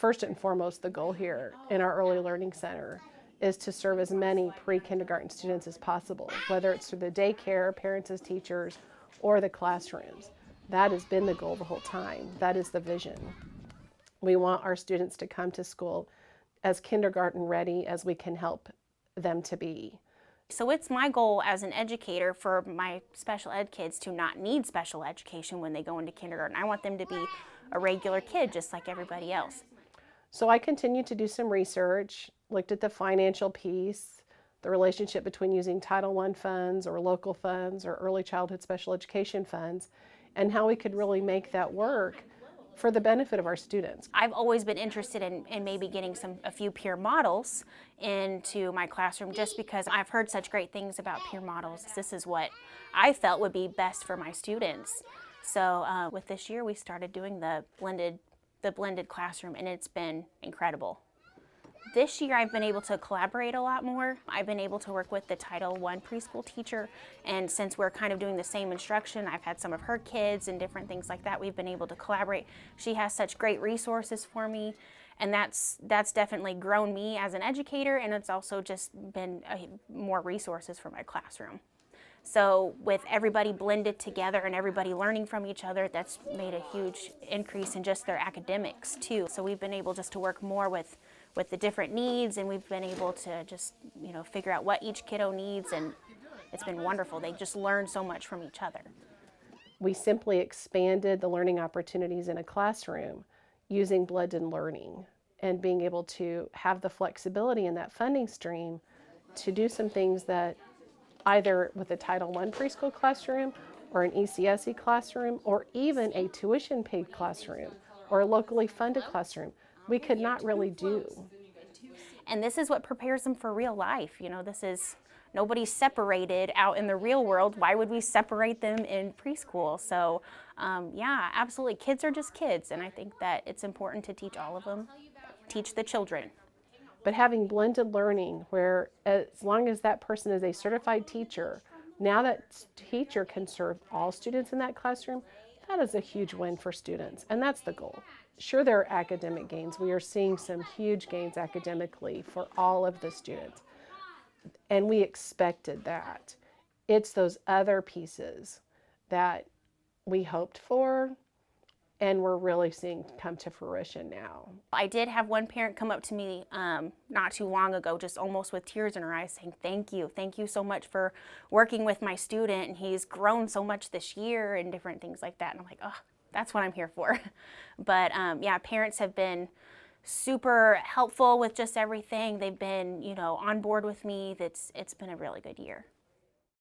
First and foremost, the goal here in our Early Learning Center is to serve as many pre-kindergarten students as possible, whether it's through the daycare, parents as teachers, or the classrooms. That has been the goal the whole time. That is the vision. We want our students to come to school as kindergarten ready as we can help them to be. So it's my goal as an educator for my special ed kids to not need special education when they go into kindergarten. I want them to be a regular kid just like everybody else. So I continued to do some research, looked at the financial piece, the relationship between using Title I funds or local funds or early childhood special education funds, and how we could really make that work for the benefit of our students. I've always been interested in maybe getting a few peer models into my classroom just because I've heard such great things about peer models. This is what I felt would be best for my students. So with this year we started doing the blended classroom, and it's been incredible. This year I've been able to collaborate a lot more. I've been able to work with the Title I preschool teacher, and since we're kind of doing the same instruction, I've had some of her kids and different things like that. We've been able to collaborate. She has such great resources for me, and that's definitely grown me as an educator, and it's also just been more resources for my classroom. So with everybody blended together and everybody learning from each other, that's made a huge increase in just their academics too. So we've been able just to work more with the different needs, and we've been able to just, figure out what each kiddo needs, and it's been wonderful. They just learn so much from each other. We simply expanded the learning opportunities in a classroom using blended learning and being able to have the flexibility in that funding stream to do some things that either with a Title I preschool classroom or an ECSE classroom or even a tuition paid classroom or a locally funded classroom, we could not really do. And this is what prepares them for real life. Nobody's separated out in the real world. Why would we separate them in preschool? So yeah, absolutely. Kids are just kids, and I think that it's important to teach all of them, teach the children. But having blended learning where as long as that person is a certified teacher, now that teacher can serve all students in that classroom, that is a huge win for students, and that's the goal. Sure, there are academic gains. We are seeing some huge gains academically for all of the students, and we expected that. It's those other pieces that we hoped for and we're really seeing come to fruition now. I did have one parent come up to me not too long ago, just almost with tears in her eyes, saying, thank you so much for working with my student, and he's grown so much this year, and different things like that. And I'm like, oh, that's what I'm here for. But yeah, parents have been super helpful with just everything. They've been, on board with me. It's been a really good year.